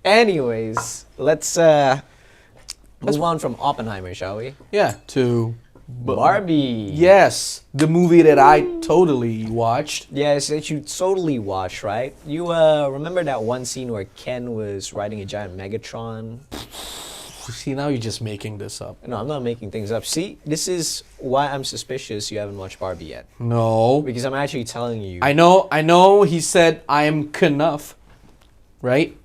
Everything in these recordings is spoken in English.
Anyways, let's move on from Oppenheimer, shall we? Yeah, to Barbie. Yes, the movie that I totally watched. Yes, that you totally watched, right? You remember that one scene where Ken was riding a giant Megatron? See, now you're just making this up. No, I'm not making things up. See, this is why I'm suspicious you haven't watched Barbie yet. No. Because I'm actually telling you. I know he said I am Knuff, right?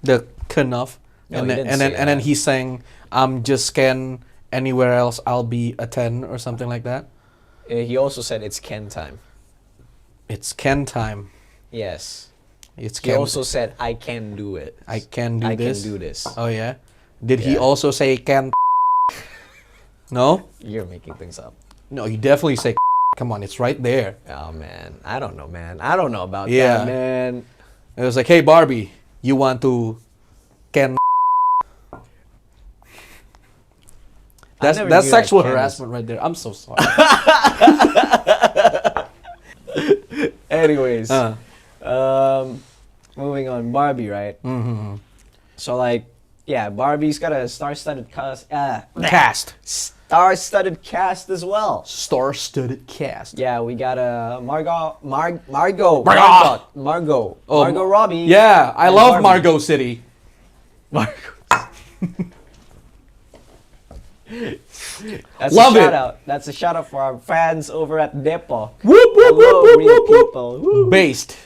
The Knuff. No, and he then didn't say and then that. he's saying I'm just Ken, anywhere else I'll be a 10 or something like that. He also said it's Ken time. It's Ken time. Yes. It's He Ken. also said I can do it. I can do this. I can do this. Oh yeah. Did he Yeah. also say Ken? No? You're making things up. No, you definitely say come on, it's right there. Oh man, I don't know, man. I don't know about Yeah. that, man. It was like, hey Barbie, you want to Ken? That's never that's knew that sexual Ken was- harassment right there. I'm so sorry. Anyways, moving on, Barbie, right? Mm-hmm. So like, yeah, Barbie's got a star-studded cast. Cast. Star-studded cast as well. Star-studded cast. Yeah, we got Margot Robbie. Yeah, I and love Barbie. Margot City. Margot. That's Love a it. shout out. That's a shout out for our fans over at Depo. Whoop, whoop, Hello, whoop, whoop, real whoop, whoop. people. Woo. Based.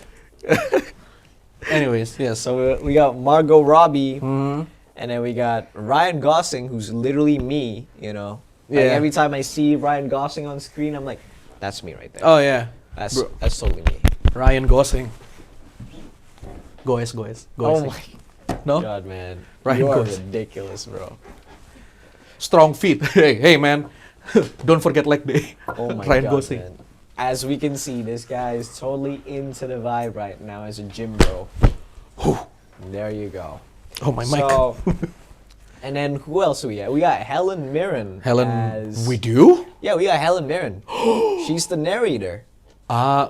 Anyways, yes. So we got Margot Robbie, Mhm. and then we got Ryan Gosling, who's literally me. You know, like Yeah. every time I see Ryan Gosling on screen, I'm like, that's me right there. Oh yeah, That's totally me. Ryan Gosling. Goes. Oh my No? god, man, Ryan you are Gosling. ridiculous, bro. Strong feet. Hey man. Don't forget leg day. Oh my Ryan god, Gosling. man. As we can see, this guy is totally into the vibe right now as a gym bro. There you go. Oh my mic. So, and then who else do we got? We got Helen Mirren. as- we do? Yeah, we got Helen Mirren. She's the narrator.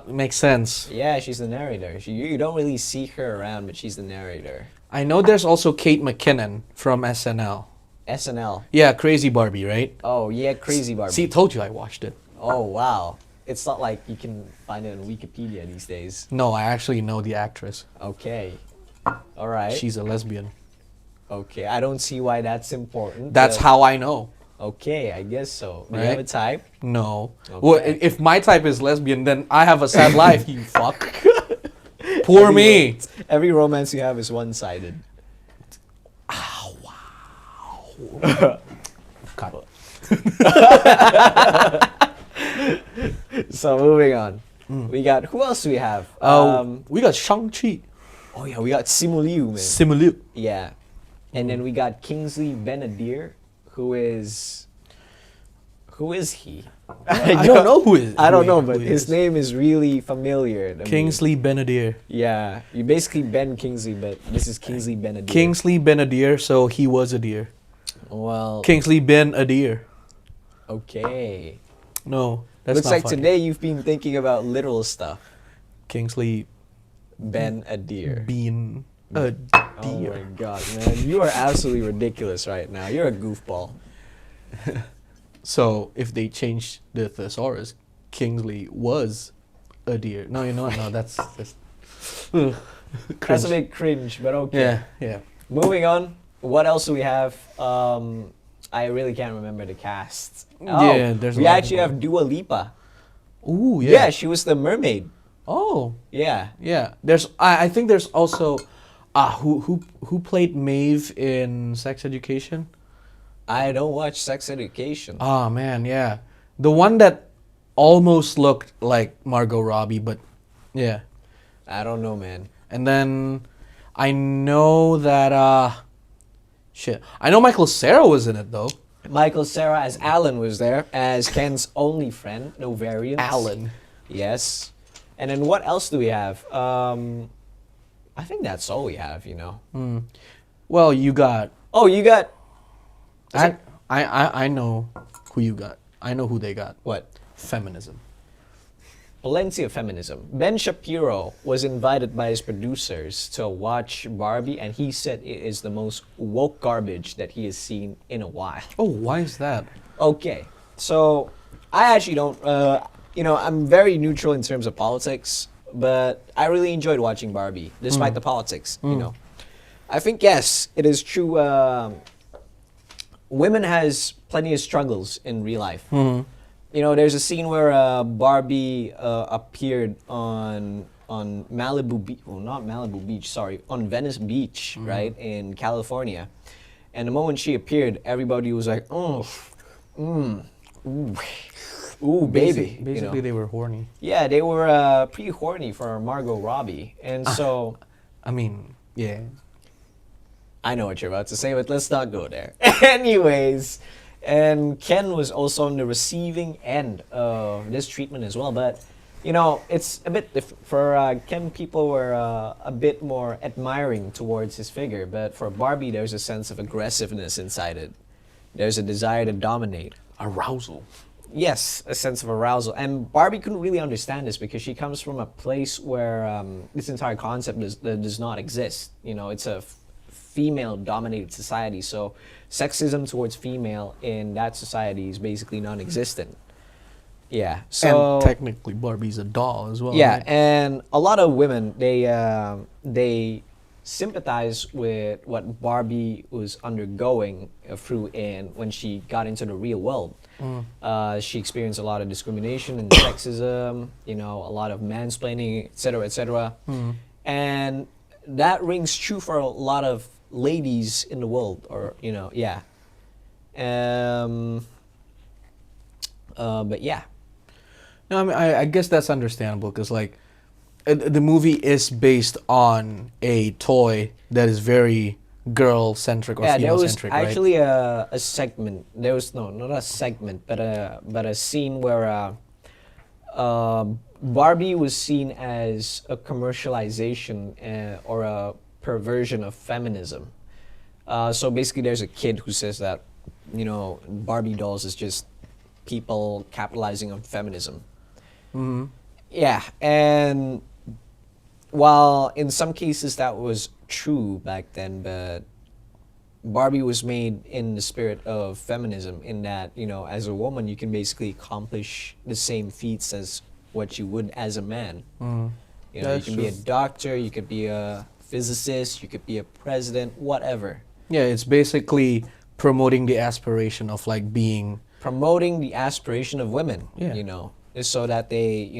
Makes sense. Yeah, she's the narrator. You don't really see her around, but she's the narrator. I know there's also Kate McKinnon from SNL. SNL. Yeah, Crazy Barbie, right? Oh, yeah, Crazy Barbie. See, told you I watched it. Oh, wow. It's not like you can find it on Wikipedia these days. No, I actually know the actress. Okay. All right. She's a lesbian. Okay, I don't see why that's important. That's but- how I know. Okay, I guess so. Do you have a Right? type? No. Okay. Well, if my type is lesbian, then I have a sad life, you fuck. Poor me. Every romance you have is one-sided. Cut. So moving on. We got, who else do we have? We got Shang-Chi. Oh yeah, we got Simu Liu, man. Simu. Yeah. And then we got Kingsley Ben-Adir, who is he? I don't know who is. I don't know, who but he his is. name is really familiar to me. Kingsley Ben-Adir. Yeah, you basically Ben Kingsley, but this is Kingsley Ben-Adir. Kingsley Ben-Adir, so he was a deer. Well, Kingsley Ben-Adir. okay. No, that's Looks not like funny. today you've been thinking about literal stuff. Kingsley Ben-Adir. Bean a Oh deer. my god, man. You are absolutely ridiculous right now. You're a goofball. So if they change the thesaurus, Kingsley was a deer. No, you know what? No, that's That's a cringe. bit cringe, but okay. Yeah, yeah. Moving on. What else do we have? I really can't remember the cast. Yeah, there's a we lot of actually people. have Dua Lipa. Ooh, Yeah. yeah. she was the mermaid. Oh, Yeah. yeah. There's. I think there's also. Who played Maeve in Sex Education? I don't watch Sex Education. Oh man, yeah. The one that almost looked like Margot Robbie, but yeah. I don't know, man. And then I know that shit. I know Michael Cera was in it though. Michael Cera as Alan was there, as Ken's only friend, no variants. Alan. Yes. And then what else do we have? I think that's all we have, you know. Well, you got. Oh, you got I know who you got. I know who they got. what? Feminism. plenty of feminism. Ben Shapiro was invited by his producers to watch Barbie, and he said it is the most woke garbage that he has seen in a while. Oh, why is that? Okay, so I actually don't, I'm very neutral in terms of politics, but I really enjoyed watching Barbie, despite the politics, I think, yes, it is true, women has plenty of struggles in real life. There's a scene where Barbie appeared on Malibu Beach, well, not Malibu Beach, sorry, on Venice Beach, right, in California. And the moment she appeared, everybody was like, oh, ooh, baby. Basically, they were horny. Yeah, they were pretty horny for Margot Robbie. And so... I mean, yeah. I know what you're about to say, but let's not go there. Anyways, and Ken was also on the receiving end of this treatment as well. But, it's a bit different. For Ken, people were a bit more admiring towards his figure. But for Barbie, there's a sense of aggressiveness inside it. There's a desire to dominate. Arousal. Yes, a sense of arousal. And Barbie couldn't really understand this because she comes from a place where this entire concept does not exist. It's a female-dominated society, so sexism towards female in that society is basically non-existent. Yeah, so... And technically, Barbie's a doll as well. Yeah, right? and a lot of women, they sympathize with what Barbie was undergoing through when she got into the real world. She experienced a lot of discrimination and sexism, a lot of mansplaining, etc., etc. And that rings true for a lot of ladies in the world, or yeah. But yeah. No, I mean, I guess that's understandable because like the movie is based on a toy that is very girl-centric or female-centric, right? There was actually a segment. There was not a segment, but a scene where Barbie was seen as a commercialization or a perversion of feminism. So basically, there's a kid who says that, Barbie dolls is just people capitalizing on feminism. Yeah, and while in some cases that was true back then, but Barbie was made in the spirit of feminism in that, as a woman, you can basically accomplish the same feats as what you would as a man. You can be a doctor, you could be a physicist, you could be a president, whatever. Yeah, it's basically promoting the aspiration of like being... Promoting the aspiration of women, Yeah. So that they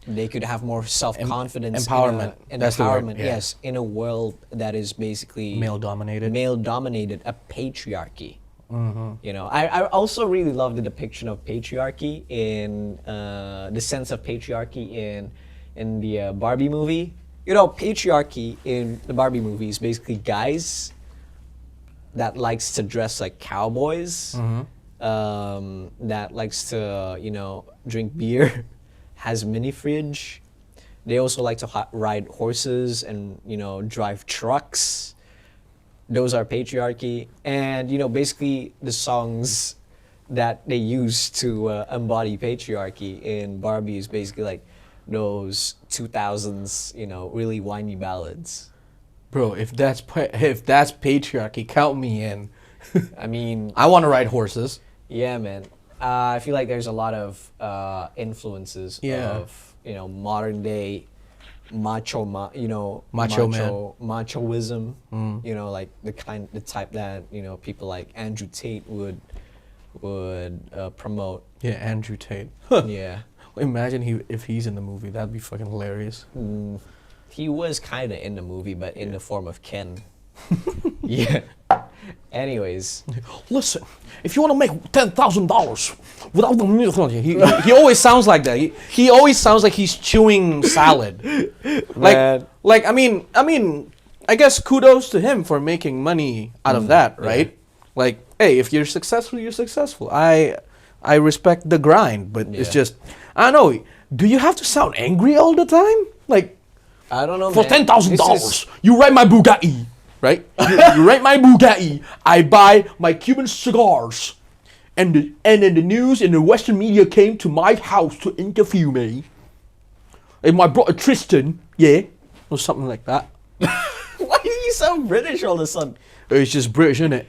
they could have more self-confidence. Empowerment. That's the word, empowerment, yeah. yes, in a world that is basically male-dominated, a patriarchy. I also really love the depiction of patriarchy in the sense of patriarchy in the Barbie movie. Patriarchy in the Barbie movie is basically guys that likes to dress like cowboys, that likes to, drink beer, has mini fridge. They also like to ride horses and, drive trucks. Those are patriarchy. And, basically the songs that they use to embody patriarchy in Barbie is basically like those 2000s, really whiny ballads. Bro, if that's patriarchy, count me in. I mean, I want to ride horses. Yeah, man. I feel like there's a lot of influences of modern day machoism. Like the type that people like Andrew Tate would promote. Yeah, Andrew Tate. Yeah. Imagine if he's in the movie. That'd be fucking hilarious. He was kind of in the movie, but in the form of Ken. Yeah. Anyways, listen, if you want to make $10,000 without the he always sounds like that. He always sounds like he's chewing salad. I mean, I guess kudos to him for making money out of that, right? Yeah. Like, hey, if you're successful, you're successful. I respect the grind, but it's just, I don't know. Do you have to sound angry all the time? Like, I don't know. For $10,000, you ride my Bugatti. right? You rent my Bugatti, I buy my Cuban cigars, and then the news and the Western media came to my house to interview me. And my brother Tristan, yeah, or something like that. Why do you sound British all of a sudden? It's just British, isn't it?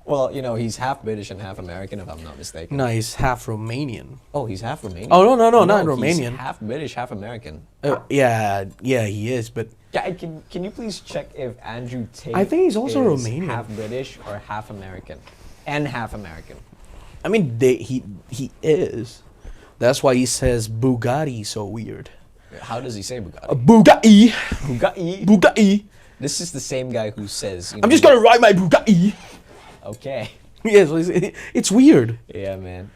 Well, he's half British and half American, if I'm not mistaken. No, he's half Romanian. Oh, he's half Romanian? Oh, no, not He's Romanian. half British, half American. Yeah, he is, but... Can you please check if Andrew Tate I think he's also is Romanian. half British or half American? And half American. I mean, he is. That's why he says Bugatti so weird. How does he say Bugatti? Bugatti. Bugatti. Bugatti. This is the same guy who says... I'm just gonna ride my Bugatti. Okay. Yes, it's weird. Yeah, man.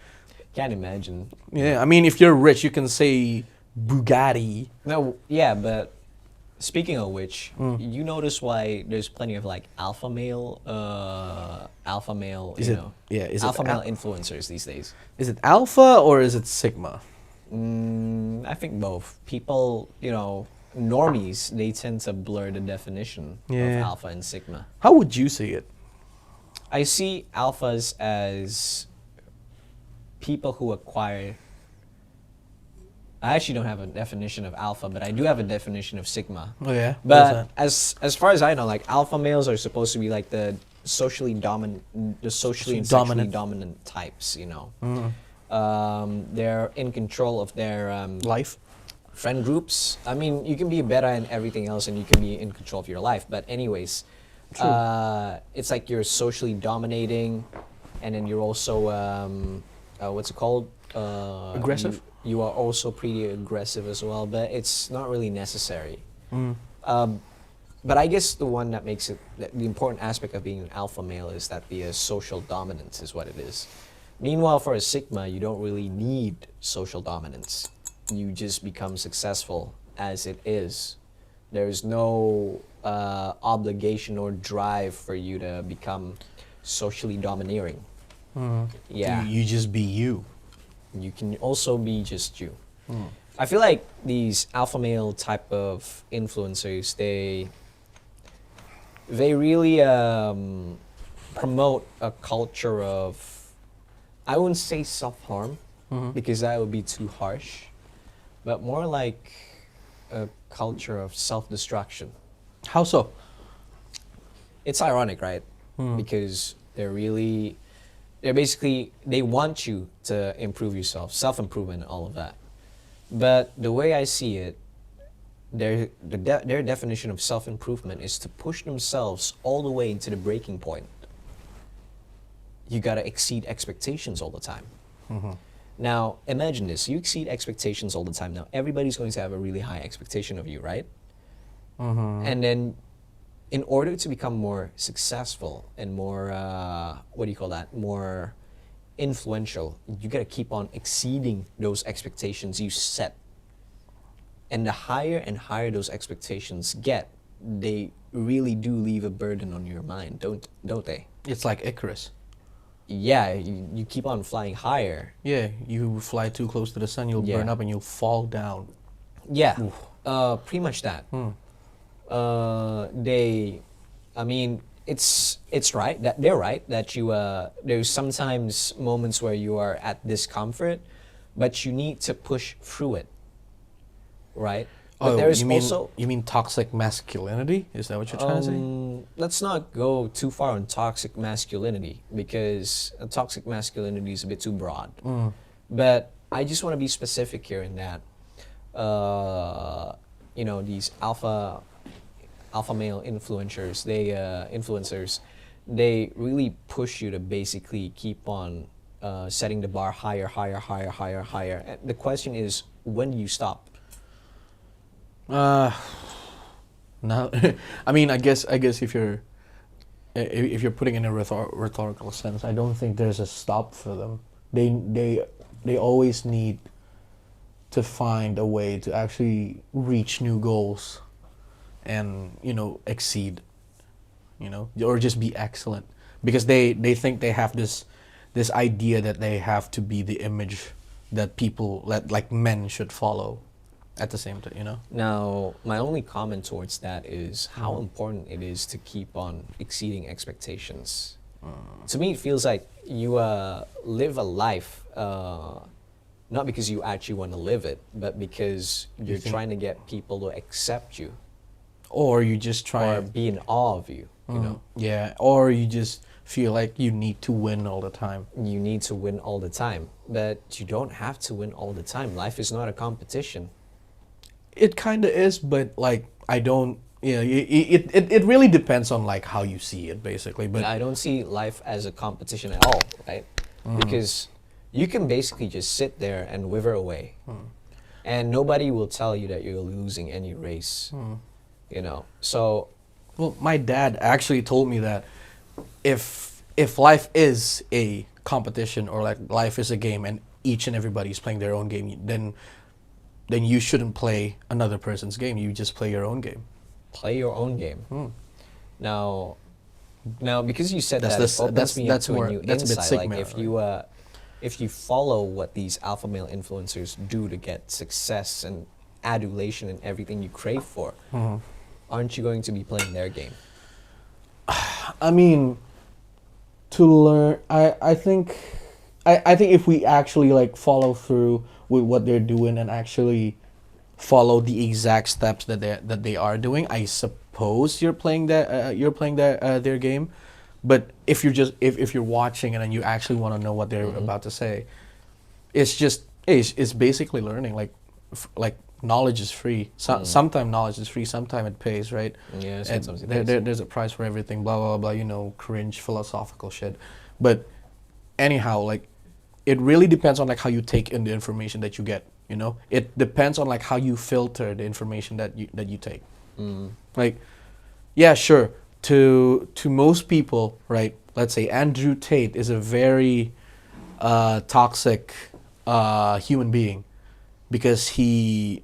Can't imagine. Yeah, I mean, if you're rich, you can say Bugatti. No, yeah, but speaking of which, you notice why there's plenty of like alpha male, Is it alpha male influencers these days. Is it alpha or is it sigma? I think both. People, normies, they tend to blur the definition of alpha and sigma. How would you see it? I see alphas as people who acquire. I actually don't have a definition of alpha, but I do have a definition of sigma. Oh yeah. But as far as I know, like alpha males are supposed to be like the socially and sexually dominant types. They're in control of their life, friend groups. I mean, you can be better in everything else, and you can be in control of your life. But anyways, it's like you're socially dominating, and then you're also what's it called? Aggressive. You are also pretty aggressive as well, but it's not really necessary. But I guess the one that makes it the important aspect of being an alpha male is that the social dominance is what it is. Meanwhile, for a sigma, you don't really need social dominance. You just become successful as it is. There's no obligation or drive for you to become socially domineering. Yeah. You just be you. You can also be just you. I feel like these alpha male type of influencers, they really promote a culture of, I wouldn't say self-harm, because that would be too harsh, but more like a culture of self-destruction. How so? It's ironic, right? Because they want you to improve yourself, self-improvement and all of that. But the way I see it, their definition of self-improvement is to push themselves all the way into the breaking point. You gotta exceed expectations all the time. Now, imagine this. You exceed expectations all the time. Now, everybody's going to have a really high expectation of you, right? And then, in order to become more successful and more, more influential, you gotta keep on exceeding those expectations you set. And the higher and higher those expectations get, they really do leave a burden on your mind, don't they? It's like Icarus. Yeah, you keep on flying higher. Yeah, you fly too close to the sun, you'll burn up and you'll fall down. Yeah, pretty much that. It's right that they're right that you there's sometimes moments where you are at discomfort, but you need to push through it, right? But there's you mean toxic masculinity? Is that what you're trying to say? Let's not go too far on toxic masculinity, because toxic masculinity is a bit too broad. But I just want to be specific here in that, these alpha male influencers, they really push you to basically keep on setting the bar higher. And the question is, when do you stop? No, I mean, I guess if you're putting in a rhetorical sense, I don't think there's a stop for them. They always need to find a way to actually reach new goals, and exceed, or just be excellent, because they think they have this idea that they have to be the image that people like men should follow. at the same time, you know. Now, my only comment towards that is how important it is to keep on exceeding expectations. To me, it feels like you live a life not because you actually want to live it, but because you're trying to get people to accept you Or you just try or be in awe of you. You know, yeah, or you just feel like you need to win all the time. you need to win all the time, but you don't have to win all the time. Life is not a competition. It kind of is, but like I don't. Yeah, it really depends on like how you see it, basically. But I don't see life as a competition at all, right? Because you can basically just sit there and wither away, and nobody will tell you that you're losing any race. You know, so well, my dad actually told me that if life is a competition or like life is a game and each and everybody's playing their own game, then you shouldn't play another person's game. You just play your own game. play your own game. Now, because you said That's that, this- it opens that's- me that's up to more- a new that's a bit insight. Sigma, Like if you follow what these alpha male influencers do to get success and adulation and everything you crave for, aren't you going to be playing their game? I mean, to learn, I think if we actually like follow through with what they're doing and actually follow the exact steps that they are doing, I suppose you're playing their game. But if you're just if you're watching and then you actually want to know what they're about to say, it's basically learning. Like knowledge is free. Sometimes knowledge is free. Sometimes it pays, right? Yeah, And sometimes it pays. there's a price for everything. Blah blah blah. You know, cringe philosophical shit. But anyhow, like it really depends on like how you take in the information that you get. You know, it depends on like how you filter the information that you take. Like, yeah, sure. To most people, right? Let's say Andrew Tate is a very toxic human being because he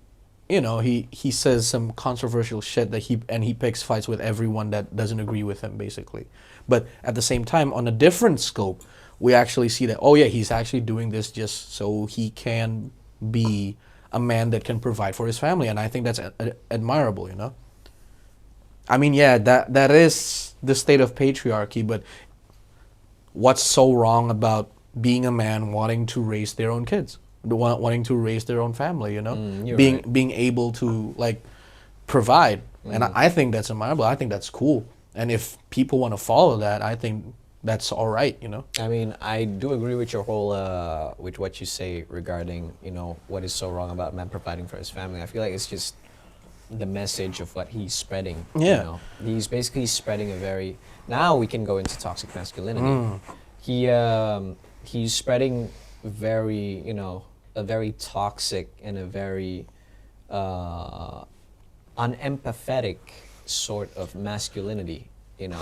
says some controversial shit that he picks fights with everyone that doesn't agree with him, basically. But at the same time, on a different scope, we actually see that, oh yeah, he's actually doing this just so he can be a man that can provide for his family, and I think that's admirable, you know. I mean, yeah, that is the state of patriarchy, but what's so wrong about being a man wanting to raise their own kids, wanting to raise their own family, you know, being able to like provide, and I think that's admirable. I think that's cool, and if people want to follow that, I think that's all right, you know. I mean, I do agree with your whole, with what you say regarding, you know, what is so wrong about a man providing for his family. I feel like it's just the message of what he's spreading. Yeah. You know? He's basically spreading a very, now we can go into toxic masculinity. He's spreading very, you know, a very toxic and a very unempathetic sort of masculinity, you know.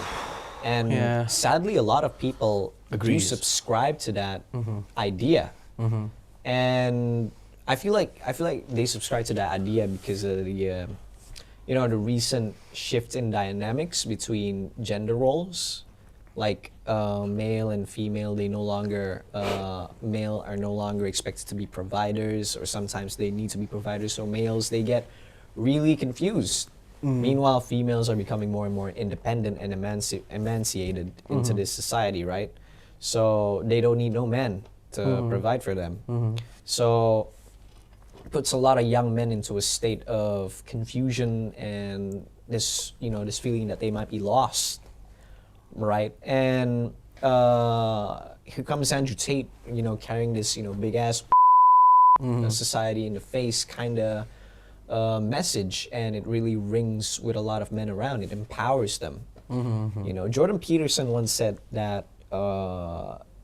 And Yeah. sadly, a lot of people do Agrees. subscribe to that idea. And I feel like they subscribe to that idea because of the you know, the recent shift in dynamics between gender roles, like male and female. They no longer male are no longer expected to be providers, or sometimes they need to be providers. So males, they get really confused. Meanwhile, females are becoming more and more independent and emancipated into this society, right? So they don't need no man to provide for them. So it puts a lot of young men into a state of confusion and this, you know, this feeling that they might be lost, right? And here comes Andrew Tate, you know, carrying this, you know, big ass society in the face kind of message, and it really rings with a lot of men around. It empowers them. You know, Jordan Peterson once said that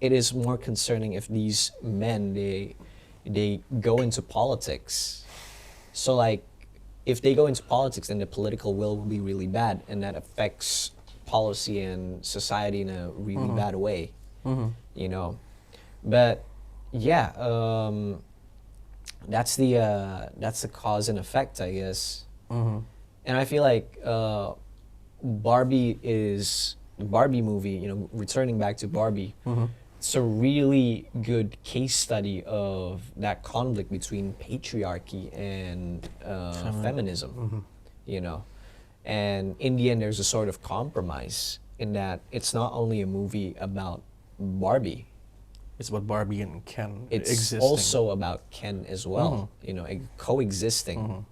it is more concerning if these men they go into politics. So like, if they go into politics, then the political will be really bad, and that affects policy and society in a really bad way. You know, but yeah. That's the cause and effect, I guess. And I feel like Barbie movie, you know, returning back to Barbie, it's a really good case study of that conflict between patriarchy and feminism, you know. And in the end, there's a sort of compromise in that it's not only a movie about Barbie, It's about Barbie and Ken it's existing. also about Ken as well, you know, coexisting.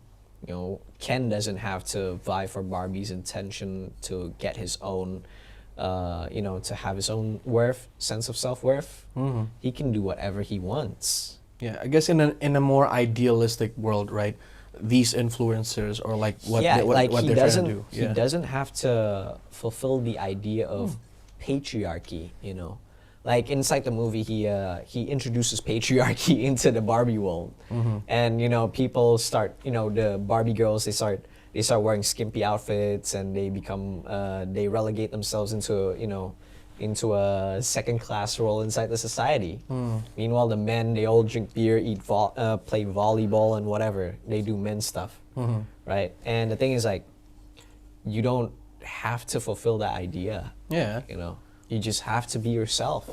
You know, Ken doesn't have to vie for Barbie's intention to get his own, you know, to have his own worth, sense of self-worth. He can do whatever he wants. Yeah, I guess in a more idealistic world, right? These influencers or like what Yeah, like what he they're trying doesn't to do. he doesn't have to fulfill the idea of patriarchy, you know. Like inside the movie, he introduces patriarchy into the Barbie world, and you know people start, you know, the Barbie girls they start wearing skimpy outfits and they become they relegate themselves into, you know, into a second class role inside the society. Meanwhile, the men they all drink beer, play volleyball and whatever they do men stuff, right? And the thing is like, you don't have to fulfill that idea. Yeah. You know, you just have to be yourself.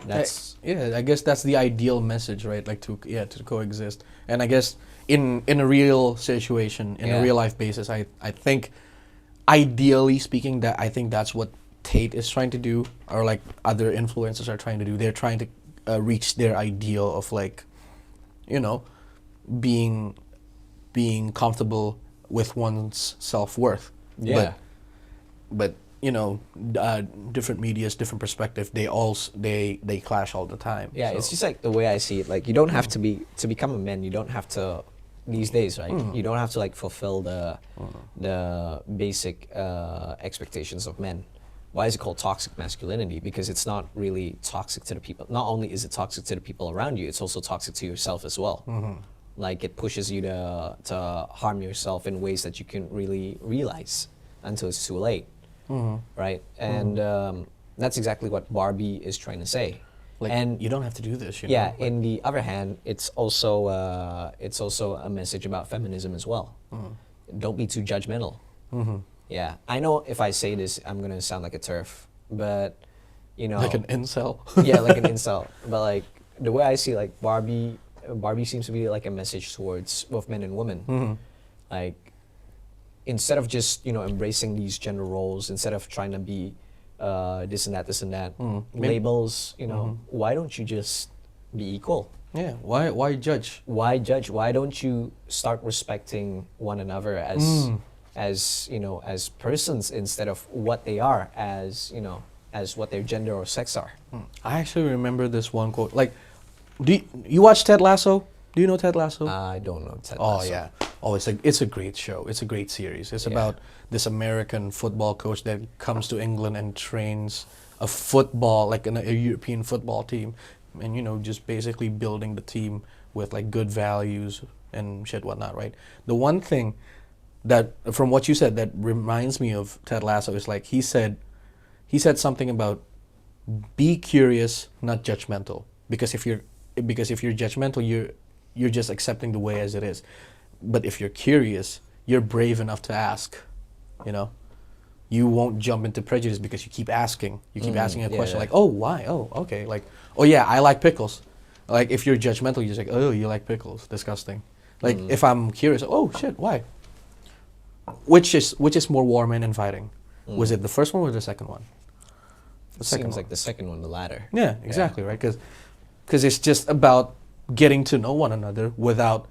That's I guess that's the ideal message, right? Like to coexist. And I guess in a real situation, in a real life basis, I think ideally speaking that I think that's what Tate is trying to do, or like other influencers are trying to do. They're trying to reach their ideal of like, you know, being comfortable with one's self-worth. Yeah. But you know, different medias, different perspective. They clash all the time. yeah. so. It's just like the way I see it. Like you don't have to become a man. You don't have to these days, right? You don't have to like fulfill the basic expectations of men. Why is it called toxic masculinity? Because it's not really toxic to the people. Not only is it toxic to the people around you, it's also toxic to yourself as well. Like it pushes you to harm yourself in ways that you can't really realize until it's too late, right? And that's exactly what Barbie is trying to say. Like, and you don't have to do this. You yeah, know? Like, in the other hand, it's also a message about feminism as well. Don't be too judgmental. Yeah, I know if I say this, I'm gonna sound like a turf, but you know, like an incel. yeah, like an insult. But like the way I see, like Barbie seems to be like a message towards both men and women. Like instead of just, you know, embracing these gender roles, instead of trying to be this and that, labels, you know, why don't you just be equal? Yeah. Why judge? Why judge? Why don't you start respecting one another as you know, as persons instead of what they are, as you know, as what their gender or sex are? I actually remember this one quote. Like, do you watch Ted Lasso? Do you know Ted Lasso? I don't know. Ted Oh Lasso. yeah. Oh, it's a great show. It's a great series. It's about this American football coach that comes to England and trains a football, like a European football team, and you know, just basically building the team with like good values and shit whatnot, right? The one thing that from what you said that reminds me of Ted Lasso is like he said something about be curious, not judgmental. Because if you're judgmental, you're just accepting the way as it is. But if you're curious, you're brave enough to ask. You know, you won't jump into prejudice because you keep asking. You keep asking a question like, oh, why? Oh, okay. Like, oh yeah, I like pickles. Like if you're judgmental, you're just like, oh, you like pickles, disgusting. Like if I'm curious, oh shit, why? Which is more warm and inviting? Was it the first one or the second one? It seems like the second one, the latter. Yeah, exactly, right? Because it's just about getting to know one another without,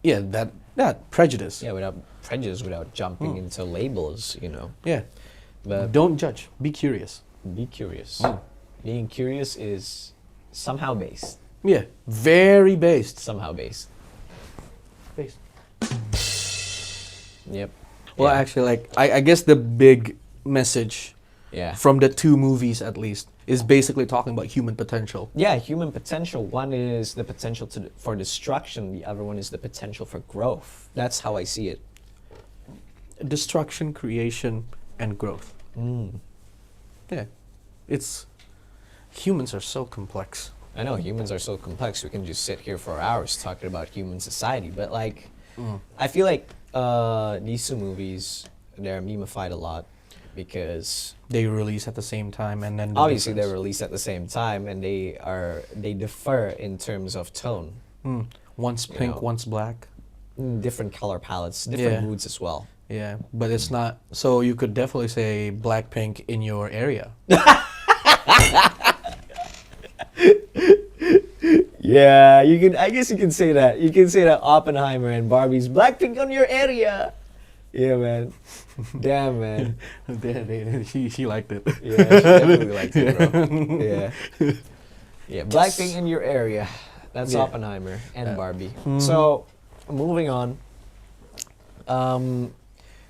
that prejudice. Yeah, without prejudice, without jumping into labels, you know. Yeah. But Don't judge. Be curious. be curious. Being curious is somehow based. Yeah. Very based. Somehow based. Based. Yep. Well, Yeah. actually, like I guess the big message Yeah. from the two movies, at least, is basically talking about human potential. Yeah, human potential. One is the potential for destruction. The other one is the potential for growth. That's how I see it. Destruction, creation, and growth. Yeah. It's humans are so complex. I know humans are so complex. We can just sit here for hours talking about human society. But like, I feel like these two movies, they're memeified a lot. because They release at the same time, and then obviously they're released at the same time, and they differ in terms of tone. One's pink, know. one's black. Different color palettes, different Yeah. moods as well. Yeah, but it's not. So you could definitely say Blackpink in your area. Yeah, you can. I guess you can say that. You can say that Oppenheimer and Barbie's Blackpink on your area. Yeah, man. Damn, man. she liked it. Yeah, she definitely liked it, bro. Yeah. Yeah, Blackpink in your area. That's Yeah. Oppenheimer and Barbie. So, moving on.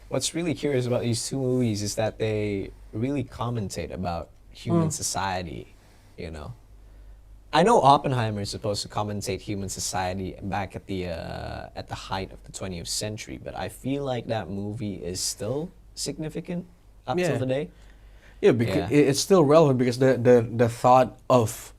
What's really curious about these two movies is that they really commentate about human society, you know. I know Oppenheimer is supposed to commentate human society back at the height of the 20th century, but I feel like that movie is still significant up Yeah. till today. Yeah, because Yeah. it's still relevant because the thought of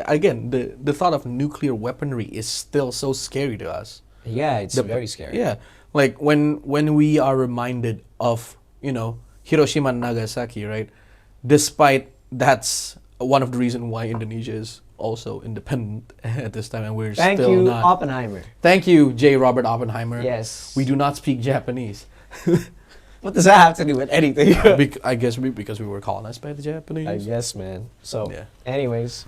again the thought of nuclear weaponry is still so scary to us. Yeah, it's very scary. Yeah, like when we are reminded of Hiroshima and Nagasaki, right? Despite that's one of the reasons why Indonesia is also independent at this time, and we're Thank still you, not. Oppenheimer. Thank you, J. Robert Oppenheimer. Yes. We do not speak Japanese. What does that have to do with anything? I guess because we were colonized by the Japanese. I guess, man. So, Yeah. anyways,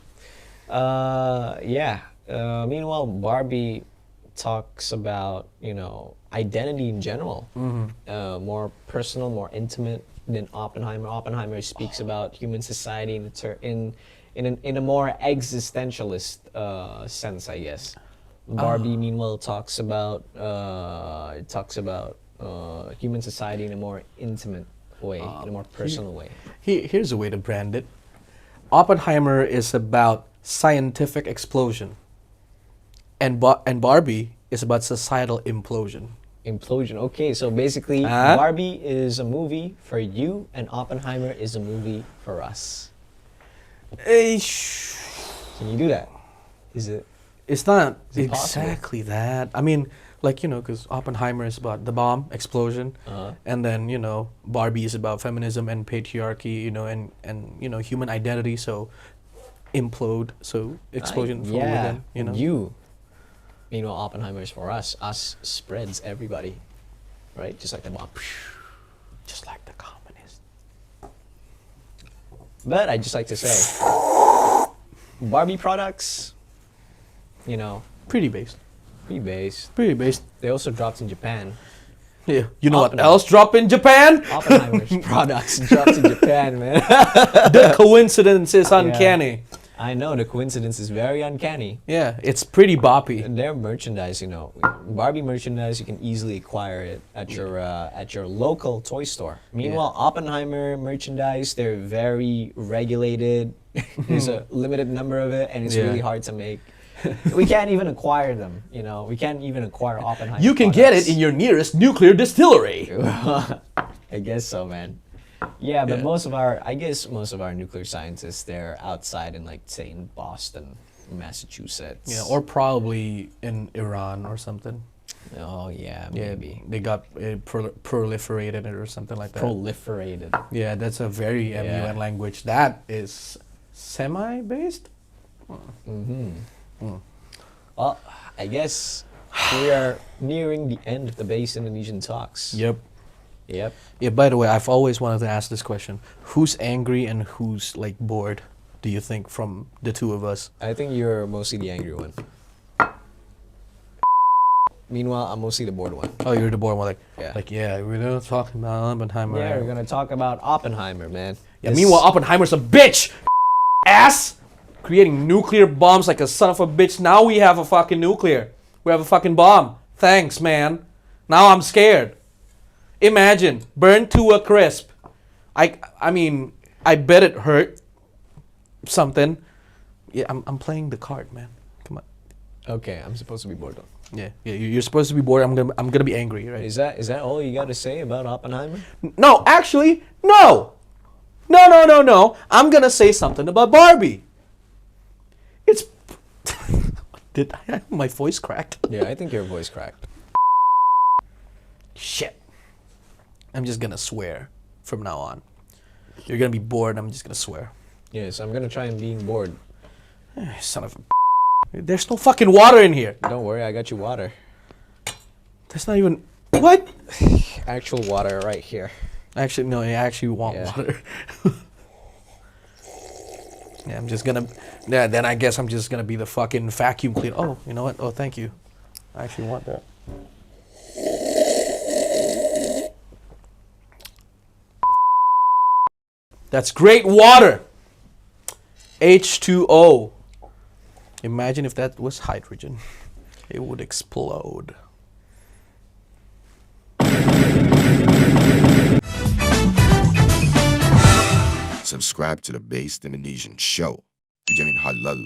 yeah. Meanwhile, Barbie talks about identity in general, more personal, more intimate than Oppenheimer. Oppenheimer speaks about human society in a more existentialist sense, I guess. Barbie, meanwhile, talks about human society in a more intimate way, in a more personal way. Here's a way to brand it. Oppenheimer is about scientific explosion, and Barbie is about societal implosion. Implosion. Okay, so basically, Barbie is a movie for you, and Oppenheimer is a movie for us. Can you do that? Is it? It's not it possible? exactly that. I mean, because Oppenheimer is about the bomb explosion, and then Barbie is about feminism and patriarchy, and human identity. So implode, so explosion from Yeah, within. you. Meanwhile, Oppenheimer is for us. Us spreads everybody, right? Just like the bomb. Just like the communist. But I just like to say, Barbie products, Pretty based. pretty based. Pretty based. They also dropped in Japan. Yeah. You know what Oppenheimer. else dropped in Japan? Oppenheimer's products dropped in Japan, man. The coincidence is uncanny. I know, the coincidence is very uncanny. Yeah, it's pretty boppy. And their merchandise, Barbie merchandise, you can easily acquire it at your local toy store. Meanwhile, Oppenheimer merchandise, they're very regulated. There's a limited number of it, and it's really hard to make. We can't even acquire them. We can't even acquire Oppenheimer. You can get it in your nearest nuclear distillery. I guess so, man. Yeah, but most of our nuclear scientists, they're outside in, say, in Boston, Massachusetts. Yeah, or probably in Iran or something. Oh, yeah, Yeah, maybe. they got proliferated or something like that. Proliferated. Yeah, that's a very MUN language. That is semi-based? Well, I guess we are nearing the end of the base Indonesian talks. Yep. Yep. Yeah, by the way, I've always wanted to ask this question. Who's angry and who's, bored, do you think, from the two of us? I think you're mostly the angry one. Meanwhile, I'm mostly the bored one. Oh, you're the bored one, Yeah. we're not talking about Oppenheimer. Yeah, we're gonna talk about Oppenheimer, man. Yeah, meanwhile, Oppenheimer's a bitch! Ass! Creating nuclear bombs like a son of a bitch. Now we have a fucking nuclear. We have a fucking bomb. Thanks, man. Now I'm scared. Imagine, burned to a crisp. I mean, I bet it hurt something. Yeah, I'm playing the card, man. Come on. Okay, I'm supposed to be bored. Yeah. You're supposed to be bored. I'm gonna be angry, right? Is that all you got to say about Oppenheimer? No, actually, no. No. I'm gonna say something about Barbie. It's. Did my voice cracked? Yeah, I think your voice cracked. Shit. I'm just gonna swear from now on. You're gonna be bored. I'm just gonna swear. Yes, I'm gonna try and being bored. Son of a. There's no fucking water in here. Don't worry, I got you water. That's not even. What? Actual water right here. Actually, no. I actually want Yeah. water. Yeah, I'm just gonna. Yeah, then I guess I'm just gonna be the fucking vacuum cleaner. Oh, you know what? Oh, thank you. I actually want that. That's great water. H2O. Imagine if that was hydrogen. It would explode. Subscribe to the Based Indonesian Show. Dijamin halal